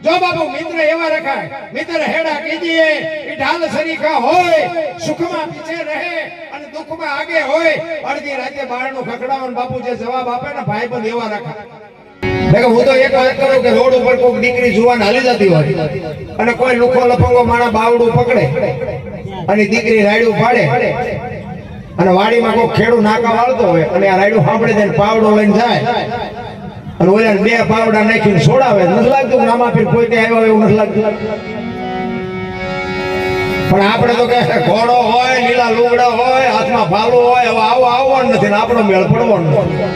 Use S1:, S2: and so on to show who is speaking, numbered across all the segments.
S1: જો બાપુ મિત્ર એવા રખાય, મિત્ર હેડા કીજીએ એ ઢાલ સરીખા હોય, સુખમાં પીછે રહે અને દુઃખમાં આગે હોય. અડધી રાતે બારણું ખખડાવવાનું બાપુ જે જવાબ આપે ને ભાઈબંધ એવા રખાય. હું તો એક વાત કરું કે રોડ ઉપર કોઈક દીકરી જુવાન હાલી જતી હોય અને કોઈ લુખો લફંગો માણા બાવડું પકડે અને દીકરી રાયડું ફાડે અને વાડીમાં કોઈ ખેડૂ નાકા વાળતો હોય અને આ રાયડું સાંભળે જાય પાવડો લઈને જાય અને ઓલા બે પાવડા નાખીને છોડાવે. નથી લાગતું રામાપીર કોઈ ત્યાં આવ્યો એવું નથી લાગતું? પણ આપણે તો કે ઘોડો હોય, લીલા લુગડા હોય, હાથમાં ભાલું હોય, હવે આવો આવવાનું નથી ને આપણો મેળ પડવાનો નથી.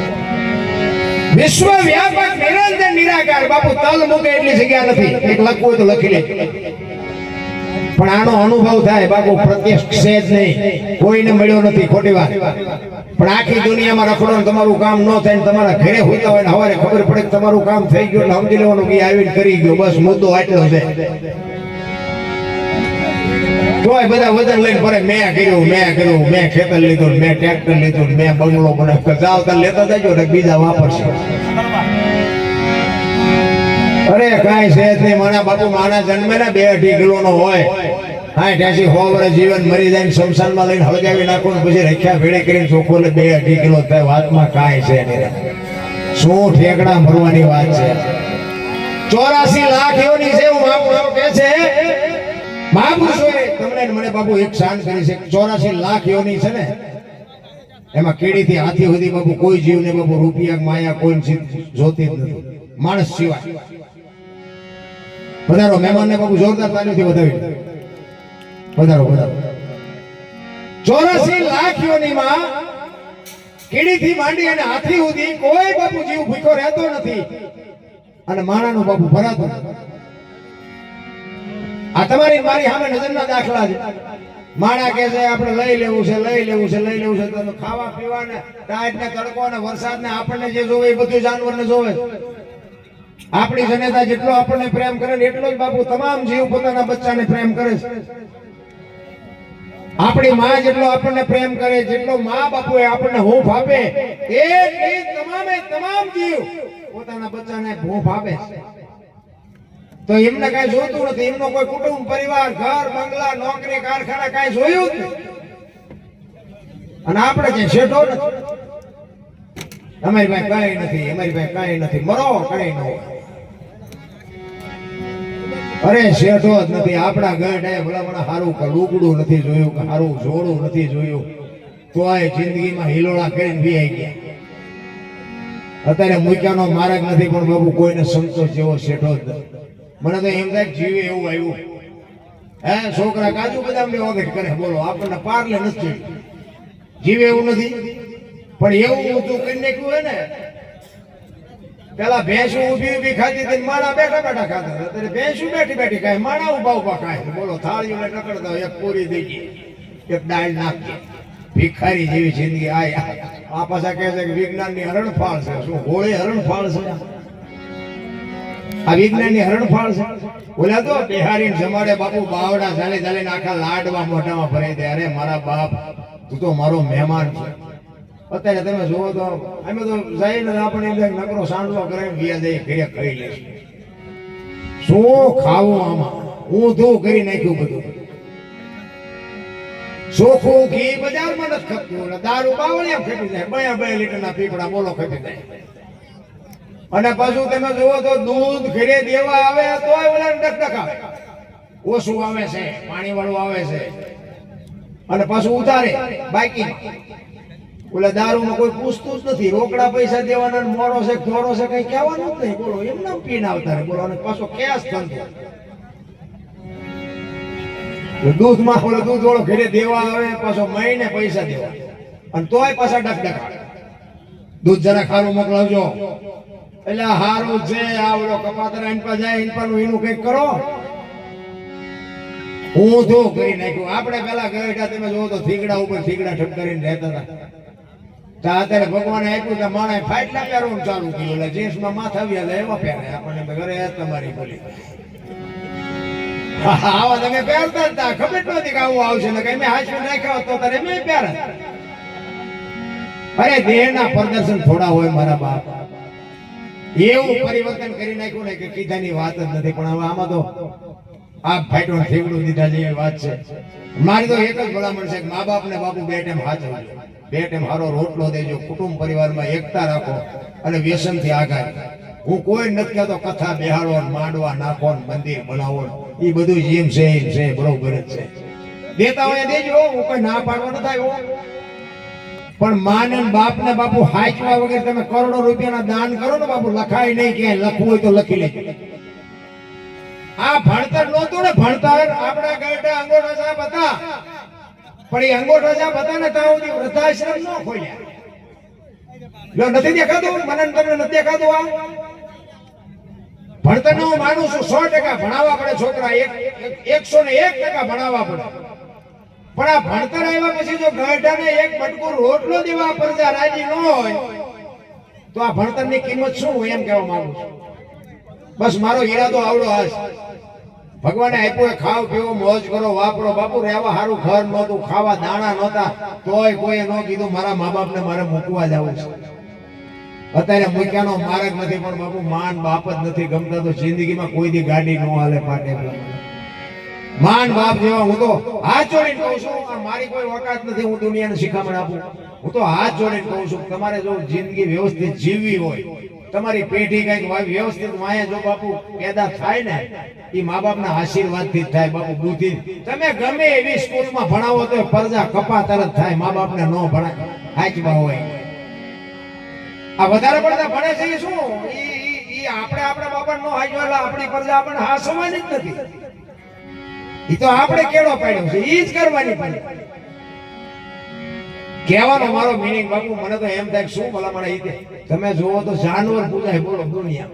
S1: વિશ્વ વ્યાપક નિરંજન નિરાકાર બાપુ તલ મૂકે એટલી જગ્યા નથી. એક લખવું તો લખી લે, પણ આનો અનુભવ થાય બાપુ પ્રત્યક્ષ છે જ નહીં. કોઈને મળ્યો નથી, ખોટી વાત. પણ આખી દુનિયામાં રખડો ને તમારું કામ ન થાય ને તમારા ઘરે હોતા હોય ને હવારે ખબર પડે કે તમારું કામ થઈ ગયું એટલે સમજી લેવાનું કે આવીને કરી ગયો. બસ મુદ્દો આટલો છે. તોય બધા વજન લઈને ફરે, મેં કર્યું, મેં ખેતર લીધું, મેં ટ્રેક્ટર લીધું, મેં બંગલો બનાવ્યો. જાવતા લેતા જજો ને બીજા વાપરશે. અરે કાંઈ છે જ નહીં. મારા બાપુ માના જન્મે ને 2-2.5 કિલો નો હોય, 60-80-100 વર્ષ જીવન મરી જાય ને શમશાનમાં લઈને હળગાવી નાખો ને પછી રખ્યા ભેળે કરીને ચોખ્ખો એટલે 2-2.5 કિલો થાય. વાતમાં કાંઈ છે નહીં. શું ઠેકડા ભરવાની વાત છે. 84 લાખ યોની છે એવું મહાપુરુષો કહે છે. મહાપુરુષોએ તમને મને બાપુ એક શાન કરી છે. 84 લાખ યોની છે ને એમાં કેડીથી હાથી સુધી બાપુ કોઈ જીવને બાપુ રૂપિયા માયા કોઈ જોતી જ નથી, માણસ સિવાય. વધારો મહેમાનને બાપુ જોરદાર તાલીમથી વધાવી વધારો. 84 લાખ યોનીમાં કીડીથી માંડી અને હાથી સુધી કોઈ બાપુ જીવ ભૂખ્યો રહેતો નથી અને માણાનું બાપુ ભરાતું નથી. આ તમારી મારી સામે નજરના દાખલા છે. માણા કે છે આપણે લઈ લેવું છે તો ખાવા પીવા ને ટાઈટ ને તડકો ને વરસાદ ને આપણને જે જોવે એ બધું જાનવરને જોવે. આપણી જનતા જેટલો આપણને પ્રેમ કરે ને એટલો જ બાપુ તમામ જીવ પોતાના બચ્ચાને પ્રેમ કરે છે. આપણી માં જેટલો આપણને પ્રેમ કરે, જેટલો માં બાપુએ આપણને હૂંફ આપે એ તમામ જીવ પોતાના બચ્ચાને હૂંફ આપે છે. તો એમને કઈ જોતું નથી. એમનો કોઈ કુટુંબ, પરિવાર, ઘર, બંગલા, નોકરી, કારખાના કઈ જોયું જ નથી. અને આપણે જે શેઠો નથી, અમારી પાસે કઈ નથી, મરો કઈ ન હોય. અરે શેઠો જ નથી. આપણા ગઢ ભલામણા સારું લુગડું નથી જોયું, કે સારું જોડું નથી જોયું, તોય જિંદગીમાં હિલોળા કરીને ભી ગયા. અત્યારે મૂક્યાનો માર્ગ નથી, પણ બાબુ કોઈને સંતોષ જેવો શેઠો જ નથી. મને તો એમ થાય જીવે એવું આવ્યું. હે છોકરા કાજુ બદામ ને વગર કરે, બોલો આપણને પારલે નથી. જીવે એવું નથી, પણ એવું ઊંધું કરી નાખ્યું હોય ને. પેલા ભેંસું ઊભી ખાતી હતી, માણા બેઠા ખાતા હતા. અત્યારે ભેંસું બેઠી ખાય, માણા ઉભા ખાય. બોલો થાળીઓ ટકડતા એક પૂરી દઈ ગઈ, એક દાળ નાખી. ભિખારી જેવી જિંદગી. આ પાછા કહે છે કે વિજ્ઞાનની હરણફાળ છે. શું હોળી હરણફાળ છે? આ વિજ્ઞાનની હરણફાળ છે. ઓલા તો બિહારી જમાડે બાપુ બાવડા ચાલી આખા લાડવા મોઢામાં ભરાઈ દે. અરે મારા બાપ, તું તો મારો મહેમાન છે. અત્યારે તમે જુઓ તો અમે તો જઈને આપણે નકરો સાંડલો કરીને ગયા જઈએ ઘરે ખાઈ લઈશું. શું ખાવું આમાં? ઊંધું કરી નાખ્યું બધું. ચોખ્ખું ઘી બજારમાં નથી ખપતું, દારૂ બાવળિયા ખપી જાય. 2 લીટરના પીપળા બોલો ખપી જાય. અને પાછું તમે જુઓ તો દૂધ ઘરે દેવા આવે તોય ઓલા ડકડકાવે. ઓછું આવે છે, પાણી વાળું આવે છે, અને પાછું ઉતારે બાકી. ઓલા દારૂમાં કોઈ પૂછતું જ નથી. રોકડા પૈસા દેવાના, મોરો છે ધોરો છે કઈ કહેવાનું જ નહીં. બોલો એમને પીને આવતા રહે. બોલો અને પાછો કેસ ધંધો. દૂધમાં ઓલો દૂધ વાળો ઘરે દેવા આવે, પાછો મહિને પૈસા દેવા, અને તોય પાછા ડકડકા. દૂધ જરા ખારું મોકલાવજો. એટલે હારું છે. આ ઓલો કપાતરા ઇનપા જાય, ઇનપાનું એનું કઈક કરો. ઊંધું કરી નાખ્યું. આપણે પેલા ગયા તમે જોવો તો થીગડા ઉપર થીગડા ઠપકરીને રહેતા હતા. અત્યારે ભગવાને આપ્યું કે માણસ ફાટલા પહેરવાનું ચાલુ કર્યું. એટલે જીન્સમાં માથા આવ્યા એવા પહેરે. આપણને ઘરે તમારી બોલી આવા તમે પહેરતા હતા, ખબર નથી કે આવું આવશે ને. કઈ હાચવી નાખ્યા તો તારે મેં પહેરે. અરે દેહના પ્રદર્શન થોડા હોય મારા બાપ. એવું પરિવર્તન કરી નાખ્યું ને કે કીધાની વાત જ નથી. પણ હવે આમાં તો આ ફાઈટો ઠેકડું દીધા જેવી વાત છે. મારી તો એક જ ભલામણ છે કે મા બાપ ને બાપુ બે ટાઈમ હાચવજો, બે ટાઈમ સારો રોટલો દેજો, કુટુંબ પરિવારમાં એકતા રાખો અને વ્યસનથી આઘાત. હું કોઈ નથી કહેતો કથા બેહાડો, માંડવા નાખો, મંદિર બનાવો, એ બધું જેમ છે એમ છે, બરોબર જ છે. દેતા હોય દેજો, હું કોઈ ના પાડવા ન થાય. પણ માને બાપ ને બાપુ હાચવા વગર તમે કરોડો રૂપિયાના દાન કરો ને બાપુ, લખાય નહીં. ક્યાંય લખવું હોય તો લખી લેજો. આ ભણતર નહોતું ને, ભણતર આપણા ગઢડા અંગોઠા સાહેબ હતા, પણ એ અંગોઠા સાહેબ હતા ને ત્યાં સુધી વૃદ્ધાશ્રમ ન ખોલ્યા. જો નથી દેખાતું મને, તમને નથી દેખાતું? આ ભણતર નો હું માનું છું 100% ભણાવવા પડે છોકરા, 101% ભણાવવા પડે. પણ આ ભણતર આવ્યા પછી જો ગઢડાને એક બટકું રોટલો દેવા પ્રજા રાજી ન હોય તો આ ભણતરની કિંમત શું હોય એમ કહેવા માંગુ છું. બસ મારો ઈરાદો આવડો હશે. ભગવાને આપ્યો ખાવ પીવો મોજ કરો વાપરો. બાપુ રહેવા સારું ઘર નહોતું, ખાવા દાણા નહોતા, તોય કોઈએ ન કીધું મારા મા બાપ ને મારે મૂકવા જવું છે. અત્યારે મૂક્યાનો માર્ગ નથી, પણ બાપુ માન બાપ જ નથી ગમતા તો જિંદગીમાં કોઈ દી ગાડી ન હાલે પાટે. માન બાપ જેવા હું તો હાથ જોડીને કહું છું, મારી કોઈ વકાત નથી હું દુનિયાને શિખામણ આપું. હું તો હાથ જોડીને કહું છું, તમારે જો જિંદગી વ્યવસ્થિત જીવવી હોય, તમારી પેઢી કઈક વ્યવસ્થિત વાયા જો બાપુ પેદા થાય ને, એ મા બાપના આશીર્વાદથી જ થાય. બાપુ બુદ્ધિ તમે ગમે એવી સ્કૂલમાં ભણાવો તો પરજા કપા તરત થાય. મા બાપને ન ભણાય હાચવા હોય. આ વધારે પડતા ભણે છે શું? ઈ આપણે આપણા બાપાને નો હાચવા આપણી પરજા આપણને હાસવાની જ નથી. ઈ તો આપણે કેળો પાડ્યો છે, ઈ જ કરવાની પડે. કહેવાનો મારો મીનિંગ બાપુ મને તો એમ થાય શું ભલા મને તમે જોવો તો જાનવર પૂજાય બોલો દુનિયા.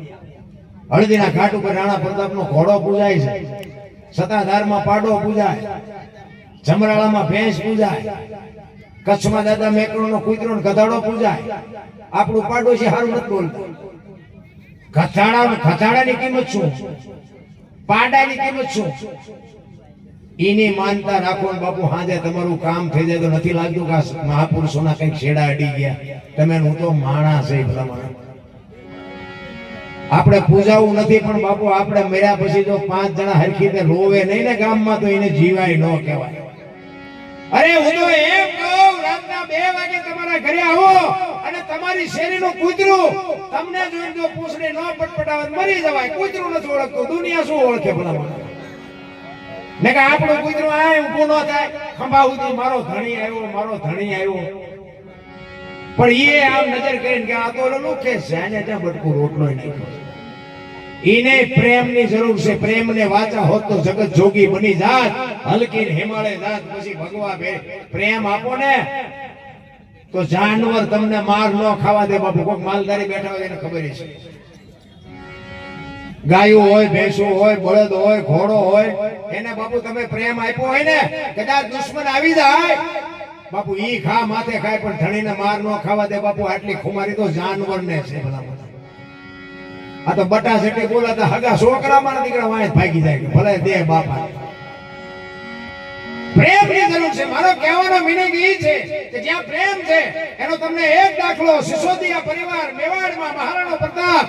S1: હળદીના ઘાટ ઉપર રાણા પ્રતાપનો ઘોડો પૂજાય છે, સતાધારમાં પાડો પૂજાય, જમરાળામાં ભેંસ પૂજાય, કચ્છમાં દાદા મેકરણનો કૂતરો ને ગધાડો પૂજાય. આપણું પાડોશી સારું નથી બોલતું. ગધાડાની કિંમત શું, પાડાની કિંમત શું? એની માનતા રાખો ને બાપુ, હાજે તમારું કામ થઈ જાય તો નથી લાગતું કે મહાપુરુષોના કઈક છેડા અડી ગયા. તમે હું તો માણસ છે ભલામણ. આપણે પૂજાવું નથી, પણ બાપુ આપણે મર્યા પછી જો 5 જણા હરખી રીતે રોવે નહીં ને ગામમાં તો એને જીવાય ન કહેવાય. અરે હું તો એમ કહું, રાતના 2 વાગે તમારા ઘરે આવો અને તમારી શેરીનું કૂતરું તમને જોઈને જો પૂછડી ન પટપટાવે મરી જવાય. કૂતરું નથી ઓળખતું, દુનિયા શું ઓળખે ભલામણ? ને કે આપણું કૂતરું આ ઊભું ન થાય ખંભા સુધી, મારો ધણી આવ્યો, મારો ધણી આવ્યો. પણ એ આમ નજર કરીને કે આ તો ઓલું કે જાને ત્યાં બટકું રોટલો નાખ્યો. એને પ્રેમની જરૂર છે. પ્રેમ ને વાચા હોત તો જગત જોગી બની જાત, હલકી હિમાલય જાત. પછી ભગવા પ્રેમ આપો ને તો જાનવર તમને માર ન ખાવા દે બાપુ. કોઈક માલધારી બેઠા હોય એને ખબર છે. ગાયો હોય, ભેંસો હોય, બળદ હોય, ઘોડો હોય, એને બાપુ તમે પ્રેમ આપ્યો હોય ને, કદાચ દુશ્મન આવી જાય બાપુ ઈ ખા માથે ખાય, પણ ધણીને માર ન ખાવા દે બાપુ. આટલી ખુમારી તો જાનવરને છે ભલા. આ તો બટા સેટી બોલાતા હગા છોકરામાં દીકરા વાંચ ભાગી જાય, ભલે દે બાપા. પ્રેમની જરૂર છે. મારો કહેવાનો મીનિંગ એ છે કે જ્યાં પ્રેમ છે એનો તમને એક દાખલો સિસોદિયા પરિવાર મેવાડમાં મહારાણા પ્રતાપ.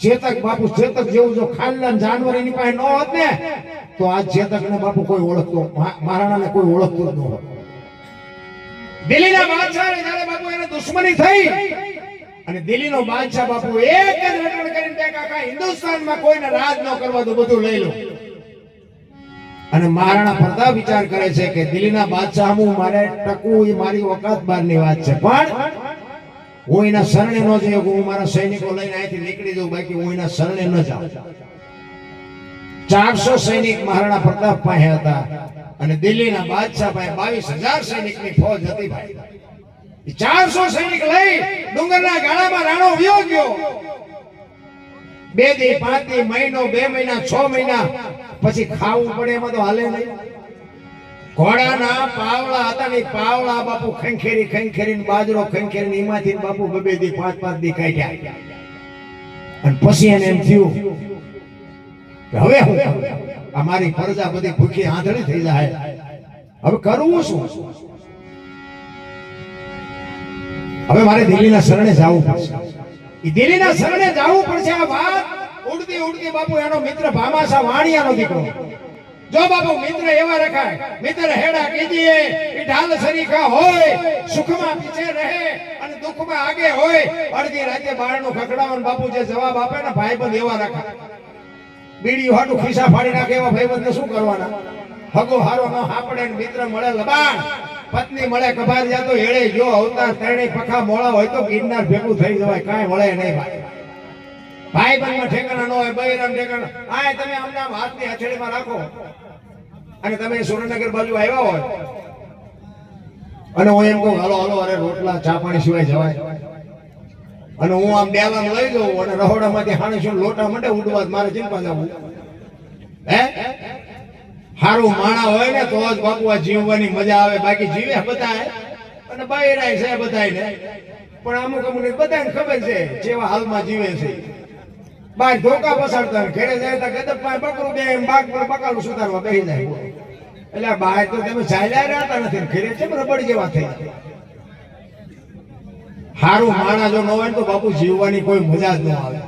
S1: ચેતક બાપુ, ચેતક જેવું જો ખાનદાન જાનવર એની પાસે ન હોત ને તો આ ચેતક ને બાપુ કોઈ ઓળખતો, મહારાણા ને કોઈ ઓળખતું જ ન હોત. દિલ્હીના બાદશાહ જ્યારે બાપુ એને દુશ્મની થઈ અને દિલ્હીનો બાદશાહ બાપુ એક જ રટણ કરીને બે કાકા હિન્દુસ્તાનમાં કોઈને રાજ ન કરવા દો, બધું લઈ લો. અને મહારાણા પ્રતાપ વિચાર કરે છે કે દિલ્હીના બાદશાહ હું મારે ટકવું એ મારી ઓકાત બહારની વાત છે, પણ હું એના શરણે ન જઈ. હું મારા સૈનિકો લઈને અહીંથી નીકળી જાઉં, બાકી હું એના શરણે ન જાઉં. 400 સૈનિક મહારાણા પ્રતાપ પાસે હતા અને દિલ્હીના બાદશાહ પાસે 22,000 સૈનિકની ફોજ હતી ભાઈ. 400 સૈનિક લઈ ડુંગરના ગાળામાં રાણો વયો ગયો. 2 દી 5 દી મહિનો 2 મહિના 6 મહિના પછી ખાવું પડે એમાં તો હાલે નહીં. ઘોડાના પાવળા હતા ને, પાવળા બાપુ ખંખેરી બાજરો ખંખેરી એમાંથી બાપુ 2 દી 5 દી કાઢ્યા. અને પછી એને એમ થયું કે હવે હું અમારી પ્રજા બધી ભૂખી આંધળી થઈ જાય, હવે કરવું શું? હવે મારે દિલ્હીના શરણે જવું પડશે. ઈ દિલ્હીના શરણે જાવું પડશે. આ વાત ઉડતી ઉડતી બાપુ એનો મિત્ર ભામાસા વાણિયાનો દીકરો. જો બાપુ મિત્ર એવા રખાય, મિત્ર હેડા કીજીએ ઈ ઢાલ સરીખા હોય, સુખમાં પીછે રહે અને દુઃખમાં આગે હોય. અડધી રાતે બારણું ખખડાવન બાપુ જે જવાબ આપે ને ભાઈબંધ એવા રખાય. બીડી હાટું ખિસ્સા ફાડી નાખે એવા ભાઈબંધને શું કરવાના? હગો હારો ન હાપડે ને મિત્ર મળે લબાણ, પત્ની મળે કબાર જાતો હેળે જો અવતાર ત્રણેય પખા મોળા હોય તો ગિરનાર ભેગું થઈ જવાય, કાંઈ મળે નહીં ભાઈ. ભાઈબંધમાં ઠેકાણા ન હોય, બૈરામ ઠેકાણા. આ તમે અમને આમ હાથની હથેળીમાં રાખો અને તમે સુરેન્દ્રનગર બાજુ આવ્યા હોય અને હું એમ કહું હાલો હાલો અરે રોટલા ચા પાણી સિવાય જવાય, અને હું આમ ડેલામ લઈ જાઉં અને રહોડામાંથી હાણી શું લોટા માટે ઉડવા મારે ચિંતા જવું. હે હારું માણા હોય ને તો જ બાપુ આ જીવવાની મજા આવે. બાકી જીવે બધાય અને બૈરાય છે બધાય ને, પણ અમુક અમુક બધાને ખબર છે જેવા હાલમાં જીવે છે. બાર ધોકા પસાડતા ઘરે જાય તો ગદપ પાસે બકરું બે બાગ પર બકાલું સુધારવા બેસી જાય. એટલે બહાર તો તમે ચાલ્યા રહેતા નથી, ઘરે છે રબડ જેવા થઈ જાય. હારું માણા જો ન હોય તો બાપુ જીવવાની કોઈ મજા જ ન આવે.